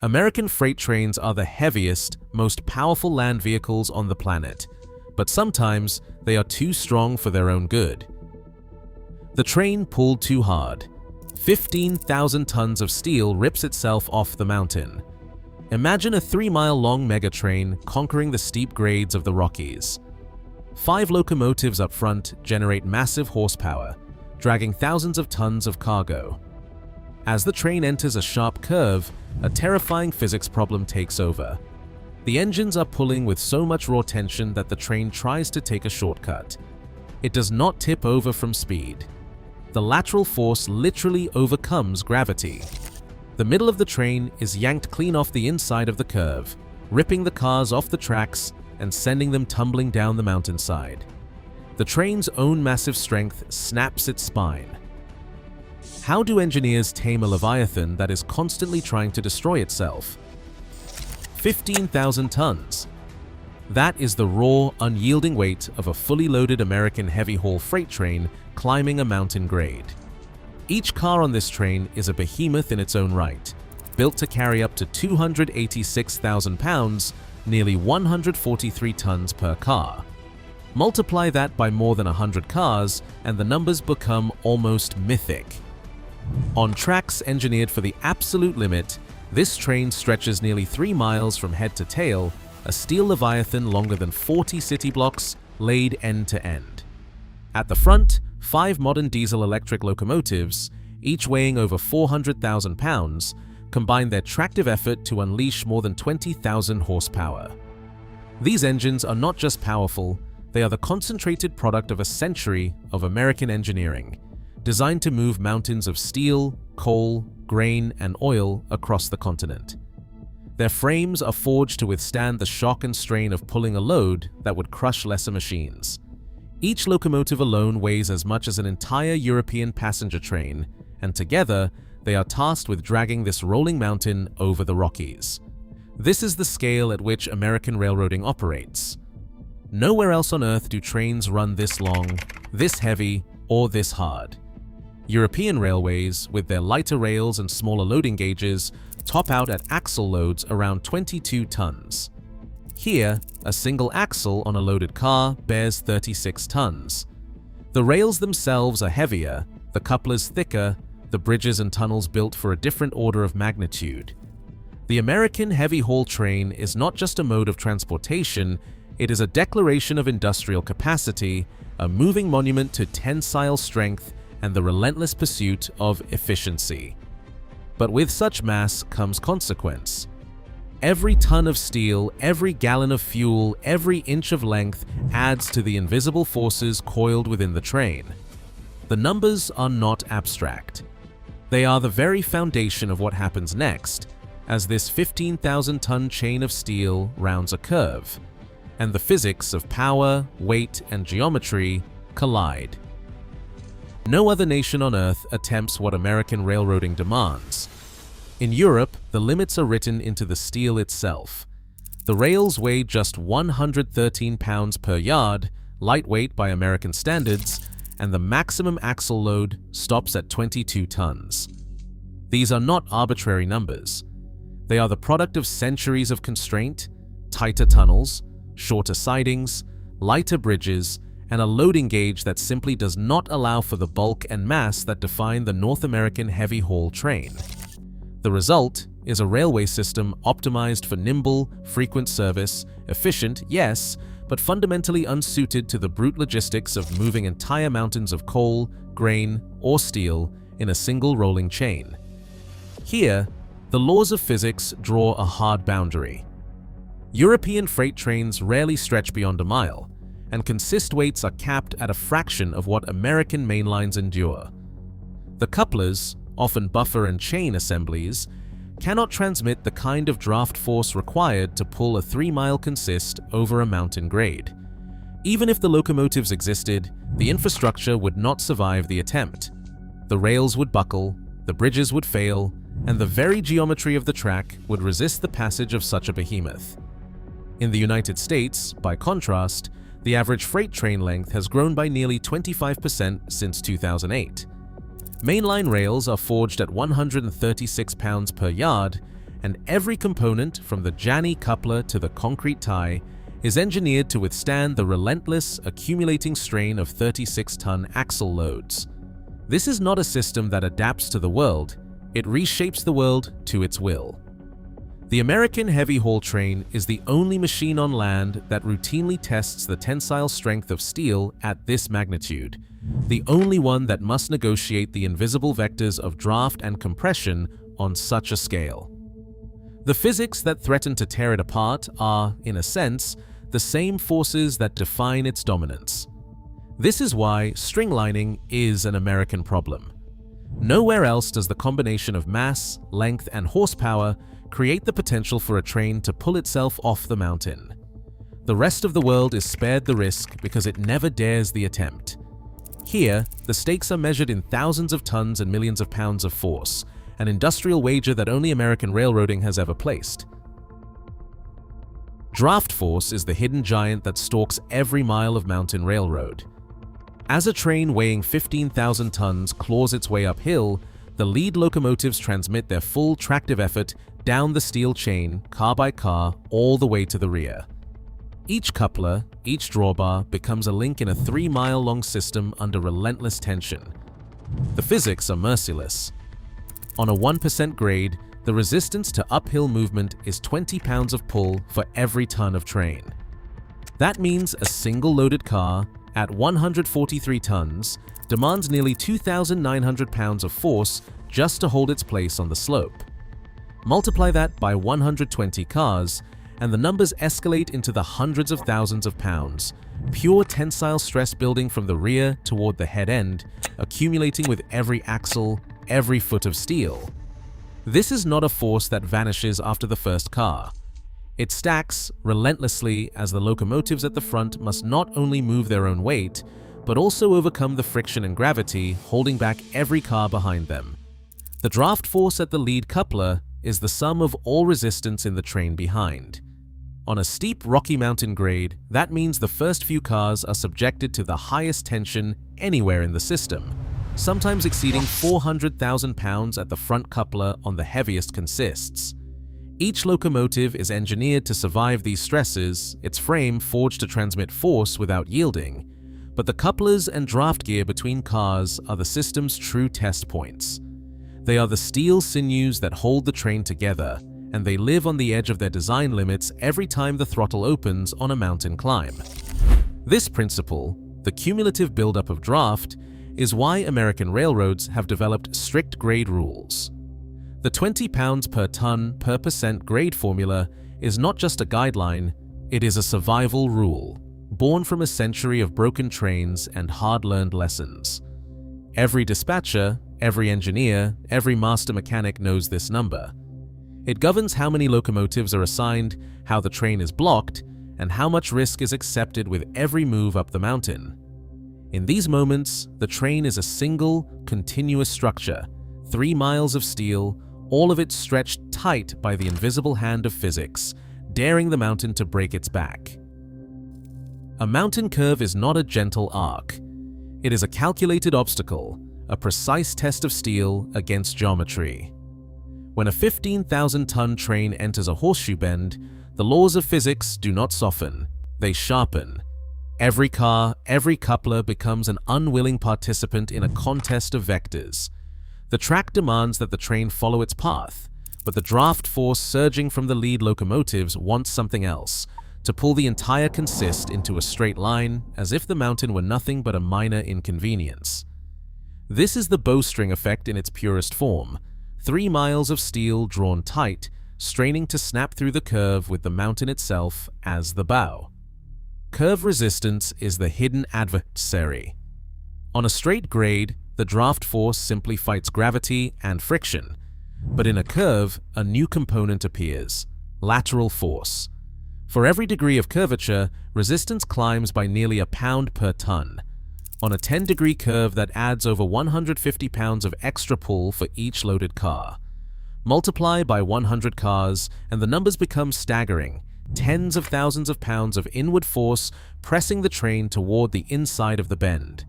American freight trains are the heaviest, most powerful land vehicles on the planet, but sometimes they are too strong for their own good. The train pulled too hard. 15,000 tons of steel rips itself off the mountain. Imagine a 3-mile-long megatrain conquering the steep grades of the Rockies. 5 locomotives up front generate massive horsepower, dragging thousands of tons of cargo. As the train enters a sharp curve, a terrifying physics problem takes over. The engines are pulling with so much raw tension that the train tries to take a shortcut. It does not tip over from speed. The lateral force literally overcomes gravity. The middle of the train is yanked clean off the inside of the curve, ripping the cars off the tracks and sending them tumbling down the mountainside. The train's own massive strength snaps its spine. How do engineers tame a leviathan that is constantly trying to destroy itself? 15,000 tons. That is the raw, unyielding weight of a fully loaded American heavy-haul freight train climbing a mountain grade. Each car on this train is a behemoth in its own right, built to carry up to 286,000 pounds, nearly 143 tons per car. Multiply that by more than 100 cars, and the numbers become almost mythic. On tracks engineered for the absolute limit, this train stretches nearly 3 miles from head to tail, a steel leviathan longer than 40 city blocks laid end to end. At the front, 5 modern diesel-electric locomotives, each weighing over 400,000 pounds, combine their tractive effort to unleash more than 20,000 horsepower. These engines are not just powerful, they are the concentrated product of a century of American engineering, designed to move mountains of steel, coal, grain, and oil across the continent. Their frames are forged to withstand the shock and strain of pulling a load that would crush lesser machines. Each locomotive alone weighs as much as an entire European passenger train, and together they are tasked with dragging this rolling mountain over the Rockies. This is the scale at which American railroading operates. Nowhere else on Earth do trains run this long, this heavy, or this hard. European railways, with their lighter rails and smaller loading gauges, top out at axle loads around 22 tons. Here, a single axle on a loaded car bears 36 tons. The rails themselves are heavier, the couplers thicker, the bridges and tunnels built for a different order of magnitude. The American heavy-haul train is not just a mode of transportation, it is a declaration of industrial capacity, a moving monument to tensile strength, and the relentless pursuit of efficiency. But with such mass comes consequence. Every ton of steel, every gallon of fuel, every inch of length adds to the invisible forces coiled within the train. The numbers are not abstract. They are the very foundation of what happens next, as this 15,000-ton chain of steel rounds a curve, and the physics of power, weight, and geometry collide. No other nation on Earth attempts what American railroading demands. In Europe, the limits are written into the steel itself. The rails weigh just 113 pounds per yard, lightweight by American standards, and the maximum axle load stops at 22 tons. These are not arbitrary numbers. They are the product of centuries of constraint, tighter tunnels, shorter sidings, lighter bridges, and a loading gauge that simply does not allow for the bulk and mass that define the North American heavy-haul train. The result is a railway system optimized for nimble, frequent service, efficient, yes, but fundamentally unsuited to the brute logistics of moving entire mountains of coal, grain, or steel in a single rolling chain. Here, the laws of physics draw a hard boundary. European freight trains rarely stretch beyond a mile, and consist weights are capped at a fraction of what American mainlines endure. The couplers, often buffer and chain assemblies, cannot transmit the kind of draft force required to pull a 3-mile consist over a mountain grade. Even if the locomotives existed, the infrastructure would not survive the attempt. The rails would buckle, the bridges would fail, and the very geometry of the track would resist the passage of such a behemoth. In the United States, by contrast, the average freight train length has grown by nearly 25% since 2008. Mainline rails are forged at 136 pounds per yard, and every component, from the Janney coupler to the concrete tie, is engineered to withstand the relentless, accumulating strain of 36-ton axle loads. This is not a system that adapts to the world, it reshapes the world to its will. The American heavy haul train is the only machine on land that routinely tests the tensile strength of steel at this magnitude, the only one that must negotiate the invisible vectors of draft and compression on such a scale. The physics that threaten to tear it apart are, in a sense, the same forces that define its dominance. This is why stringlining is an American problem. Nowhere else does the combination of mass, length, and horsepower create the potential for a train to pull itself off the mountain. The rest of the world is spared the risk because it never dares the attempt. Here, the stakes are measured in thousands of tons and millions of pounds of force, an industrial wager that only American railroading has ever placed. Draft force is the hidden giant that stalks every mile of mountain railroad. As a train weighing 15,000 tons claws its way uphill, the lead locomotives transmit their full tractive effort down the steel chain, car by car, all the way to the rear. Each coupler, each drawbar becomes a link in a 3-mile-long system under relentless tension. The physics are merciless. On a 1% grade, the resistance to uphill movement is 20 pounds of pull for every ton of train. That means a single loaded car, at 143 tons, demands nearly 2,900 pounds of force just to hold its place on the slope. Multiply that by 120 cars, and the numbers escalate into the hundreds of thousands of pounds, pure tensile stress building from the rear toward the head end, accumulating with every axle, every foot of steel. This is not a force that vanishes after the first car. It stacks relentlessly as the locomotives at the front must not only move their own weight, but also overcome the friction and gravity holding back every car behind them. The draft force at the lead coupler is the sum of all resistance in the train behind. On a steep Rocky Mountain grade, that means the first few cars are subjected to the highest tension anywhere in the system, sometimes exceeding 400,000 pounds at the front coupler on the heaviest consists. Each locomotive is engineered to survive these stresses, its frame forged to transmit force without yielding, but the couplers and draft gear between cars are the system's true test points. They are the steel sinews that hold the train together, and they live on the edge of their design limits every time the throttle opens on a mountain climb. This principle, the cumulative buildup of draft, is why American railroads have developed strict grade rules. The 20 pounds per ton per percent grade formula is not just a guideline, it is a survival rule, born from a century of broken trains and hard-learned lessons. Every dispatcher, every engineer, every master mechanic knows this number. It governs how many locomotives are assigned, how the train is blocked, and how much risk is accepted with every move up the mountain. In these moments, the train is a single, continuous structure, 3 miles of steel, all of it stretched tight by the invisible hand of physics, daring the mountain to break its back. A mountain curve is not a gentle arc. It is a calculated obstacle, a precise test of steel against geometry. When a 15,000-ton train enters a horseshoe bend, the laws of physics do not soften, they sharpen. Every car, every coupler becomes an unwilling participant in a contest of vectors. The track demands that the train follow its path, but the draft force surging from the lead locomotives wants something else, to pull the entire consist into a straight line as if the mountain were nothing but a minor inconvenience. This is the bowstring effect in its purest form, 3 miles of steel drawn tight, straining to snap through the curve with the mountain itself as the bow. Curve resistance is the hidden adversary. On a straight grade, the draft force simply fights gravity and friction, but in a curve, a new component appears, lateral force. For every degree of curvature, resistance climbs by nearly a pound per ton. On a 10-degree curve, that adds over 150 pounds of extra pull for each loaded car. Multiply by 100 cars, and the numbers become staggering. Tens of thousands of pounds of inward force pressing the train toward the inside of the bend.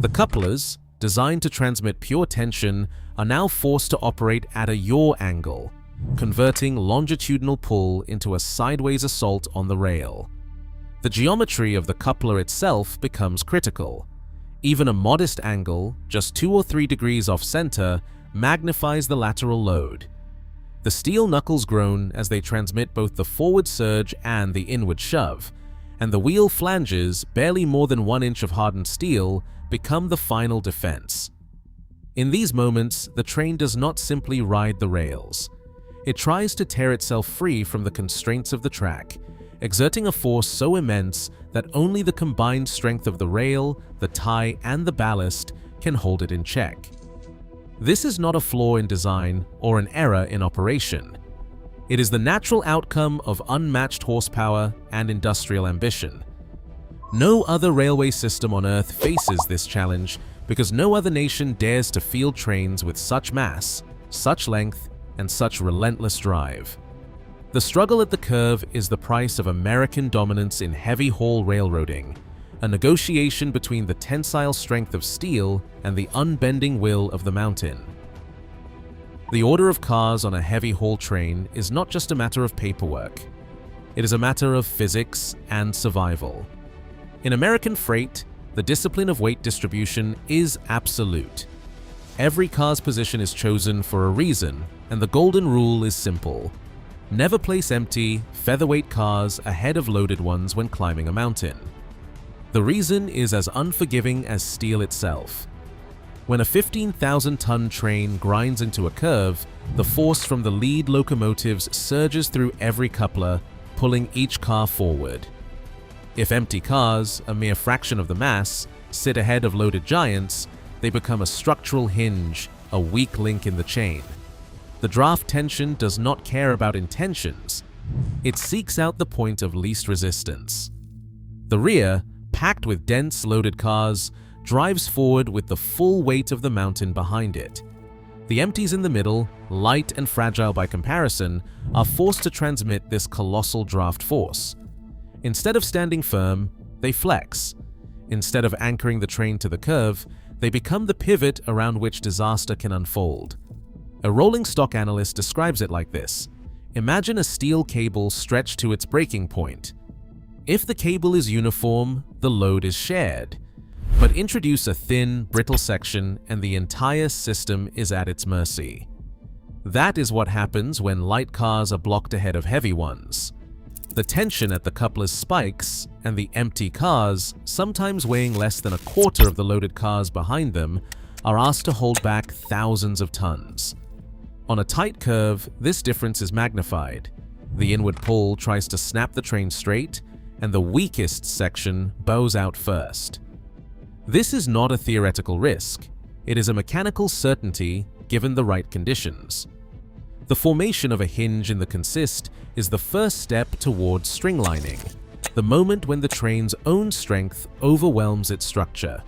The couplers, designed to transmit pure tension, are now forced to operate at a yaw angle, converting longitudinal pull into a sideways assault on the rail. The geometry of the coupler itself becomes critical. Even a modest angle, just 2 or 3 degrees off center, magnifies the lateral load. The steel knuckles groan as they transmit both the forward surge and the inward shove, and the wheel flanges, barely more than 1 inch of hardened steel, become the final defense. In these moments, the train does not simply ride the rails. It tries to tear itself free from the constraints of the track, exerting a force so immense that only the combined strength of the rail, the tie, and the ballast can hold it in check. This is not a flaw in design or an error in operation. It is the natural outcome of unmatched horsepower and industrial ambition. No other railway system on Earth faces this challenge because no other nation dares to field trains with such mass, such length, and such relentless drive. The struggle at the curve is the price of American dominance in heavy-haul railroading, a negotiation between the tensile strength of steel and the unbending will of the mountain. The order of cars on a heavy-haul train is not just a matter of paperwork. It is a matter of physics and survival. In American freight, the discipline of weight distribution is absolute. Every car's position is chosen for a reason, and the golden rule is simple. Never place empty, featherweight cars ahead of loaded ones when climbing a mountain. The reason is as unforgiving as steel itself. When a 15,000-ton train grinds into a curve, the force from the lead locomotives surges through every coupler, pulling each car forward. If empty cars, a mere fraction of the mass, sit ahead of loaded giants, they become a structural hinge, a weak link in the chain. The draft tension does not care about intentions. It seeks out the point of least resistance. The rear, packed with dense loaded cars, drives forward with the full weight of the mountain behind it. The empties in the middle, light and fragile by comparison, are forced to transmit this colossal draft force. Instead of standing firm, they flex. Instead of anchoring the train to the curve, they become the pivot around which disaster can unfold. A rolling stock analyst describes it like this: imagine a steel cable stretched to its breaking point. If the cable is uniform, the load is shared. But introduce a thin, brittle section and the entire system is at its mercy. That is what happens when light cars are blocked ahead of heavy ones. The tension at the couplers spikes, and the empty cars, sometimes weighing less than a quarter of the loaded cars behind them, are asked to hold back thousands of tons. On a tight curve, this difference is magnified. The inward pull tries to snap the train straight, and the weakest section bows out first. This is not a theoretical risk. It is a mechanical certainty given the right conditions. The formation of a hinge in the consist is the first step towards stringlining, the moment when the train's own strength overwhelms its structure.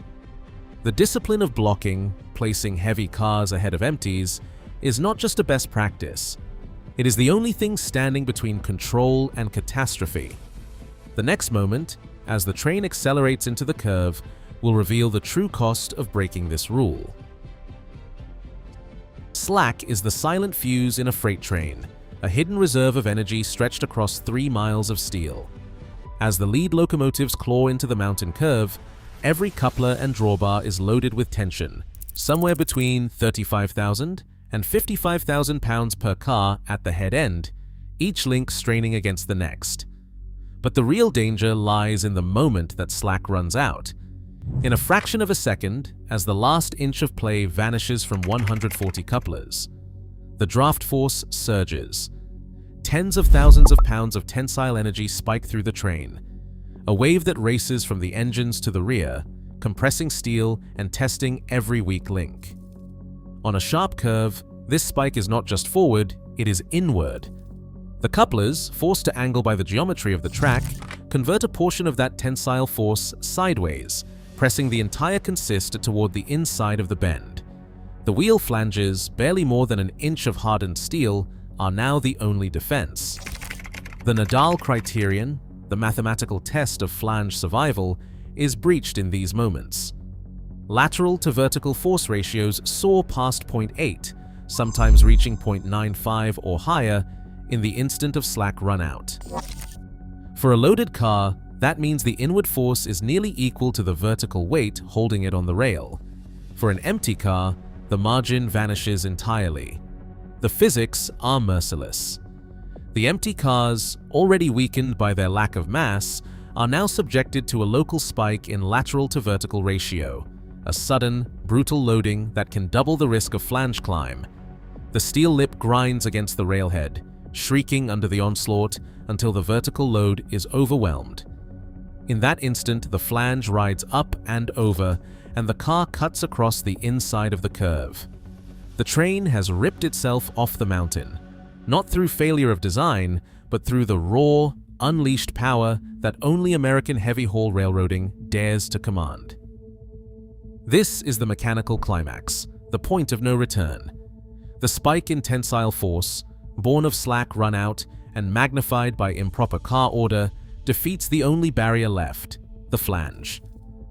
The discipline of blocking, placing heavy cars ahead of empties, is not just a best practice. It is the only thing standing between control and catastrophe. The next moment, as the train accelerates into the curve, will reveal the true cost of breaking this rule. Slack is the silent fuse in a freight train, a hidden reserve of energy stretched across 3 miles of steel. As the lead locomotives claw into the mountain curve, every coupler and drawbar is loaded with tension, somewhere between 35,000 and 55,000 pounds per car at the head end, each link straining against the next. But the real danger lies in the moment that slack runs out. In a fraction of a second, as the last inch of play vanishes from 140 couplers, the draft force surges. Tens of thousands of pounds of tensile energy spike through the train, a wave that races from the engines to the rear, compressing steel and testing every weak link. On a sharp curve, this spike is not just forward, it is inward. The couplers, forced to angle by the geometry of the track, convert a portion of that tensile force sideways, pressing the entire consist toward the inside of the bend. The wheel flanges, barely more than an inch of hardened steel, are now the only defense. The Nadal criterion, the mathematical test of flange survival, is breached in these moments. Lateral to vertical force ratios soar past 0.8, sometimes reaching 0.95 or higher in the instant of slack runout. For a loaded car, that means the inward force is nearly equal to the vertical weight holding it on the rail. For an empty car, the margin vanishes entirely. The physics are merciless. The empty cars, already weakened by their lack of mass, are now subjected to a local spike in lateral to vertical ratio, a sudden, brutal loading that can double the risk of flange climb. The steel lip grinds against the railhead, shrieking under the onslaught until the vertical load is overwhelmed. In that instant, the flange rides up and over, and the car cuts across the inside of the curve. The train has ripped itself off the mountain, not through failure of design, but through the raw, unleashed power that only American heavy-haul railroading dares to command. This is the mechanical climax, the point of no return. The spike in tensile force, born of slack runout and magnified by improper car order, defeats the only barrier left, the flange.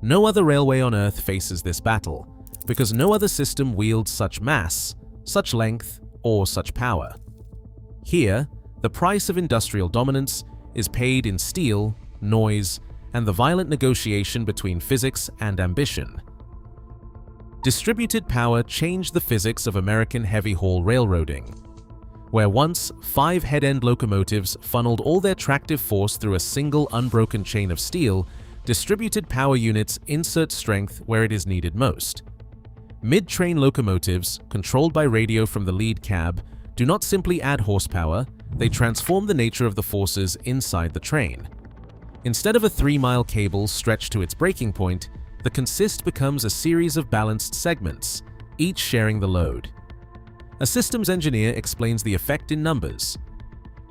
No other railway on Earth faces this battle, because no other system wields such mass, such length, or such power. Here, the price of industrial dominance is paid in steel, noise, and the violent negotiation between physics and ambition. Distributed power changed the physics of American heavy-haul railroading. Where once 5 head-end locomotives funneled all their tractive force through a single unbroken chain of steel, distributed power units insert strength where it is needed most. Mid-train locomotives, controlled by radio from the lead cab, do not simply add horsepower, they transform the nature of the forces inside the train. Instead of a 3-mile cable stretched to its breaking point, the consist becomes a series of balanced segments, each sharing the load. A systems engineer explains the effect in numbers.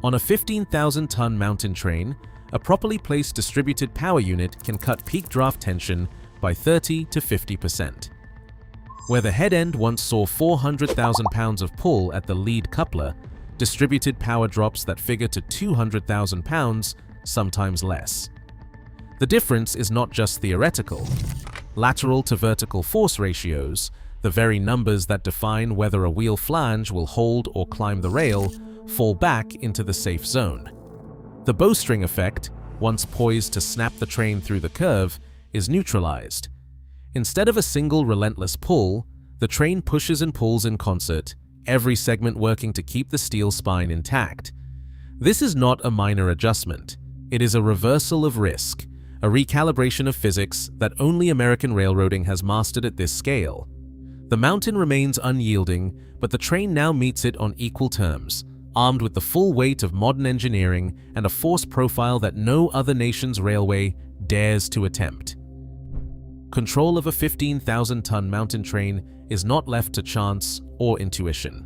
On a 15,000-ton mountain train, a properly placed distributed power unit can cut peak draft tension by 30 to 50%. Where the head end once saw 400,000 pounds of pull at the lead coupler, distributed power drops that figure to 200,000 pounds, sometimes less. The difference is not just theoretical. Lateral to vertical force ratios, the very numbers that define whether a wheel flange will hold or climb the rail, fall back into the safe zone. The bowstring effect, once poised to snap the train through the curve, is neutralized. Instead of a single relentless pull, the train pushes and pulls in concert, every segment working to keep the steel spine intact. This is not a minor adjustment. It is a reversal of risk, a recalibration of physics that only American railroading has mastered at this scale. The mountain remains unyielding, but the train now meets it on equal terms, armed with the full weight of modern engineering and a force profile that no other nation's railway dares to attempt. Control of a 15,000-ton mountain train is not left to chance or intuition.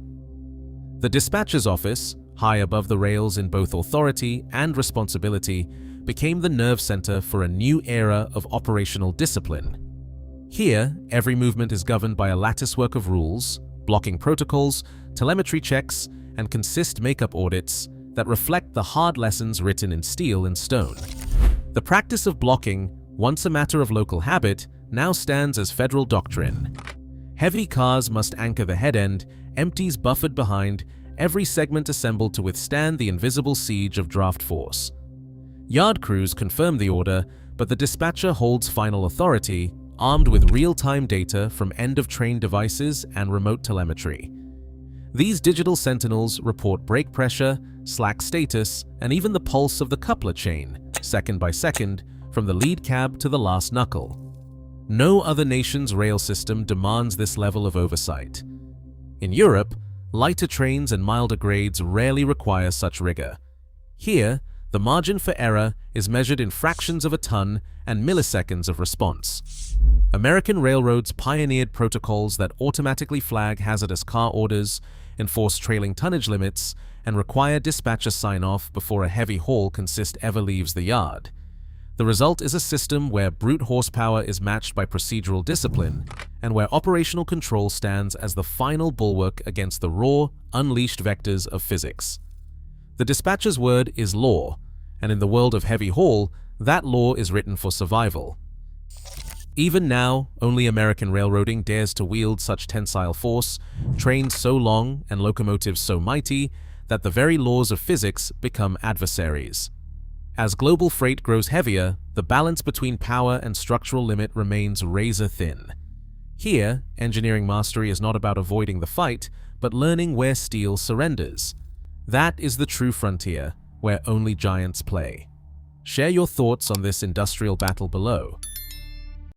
The dispatcher's office, high above the rails in both authority and responsibility, became the nerve center for a new era of operational discipline. Here, every movement is governed by a latticework of rules, blocking protocols, telemetry checks, and consist makeup audits that reflect the hard lessons written in steel and stone. The practice of blocking, once a matter of local habit, now stands as federal doctrine. Heavy cars must anchor the head end, empties buffered behind, every segment assembled to withstand the invisible siege of draft force. Yard crews confirm the order, but the dispatcher holds final authority, armed with real-time data from end-of-train devices and remote telemetry. These digital sentinels report brake pressure, slack status, and even the pulse of the coupler chain, second by second, from the lead cab to the last knuckle. No other nation's rail system demands this level of oversight. In Europe, lighter trains and milder grades rarely require such rigor. Here, the margin for error is measured in fractions of a ton and milliseconds of response. American railroads pioneered protocols that automatically flag hazardous car orders, enforce trailing tonnage limits, and require dispatcher sign-off before a heavy haul consist ever leaves the yard. The result is a system where brute horsepower is matched by procedural discipline, and where operational control stands as the final bulwark against the raw, unleashed vectors of physics. The dispatcher's word is law, and in the world of heavy haul, that law is written for survival. Even now, only American railroading dares to wield such tensile force, trains so long and locomotives so mighty that the very laws of physics become adversaries. As global freight grows heavier, the balance between power and structural limit remains razor-thin. Here, engineering mastery is not about avoiding the fight, but learning where steel surrenders. That is the true frontier, where only giants play. Share your thoughts on this industrial battle below.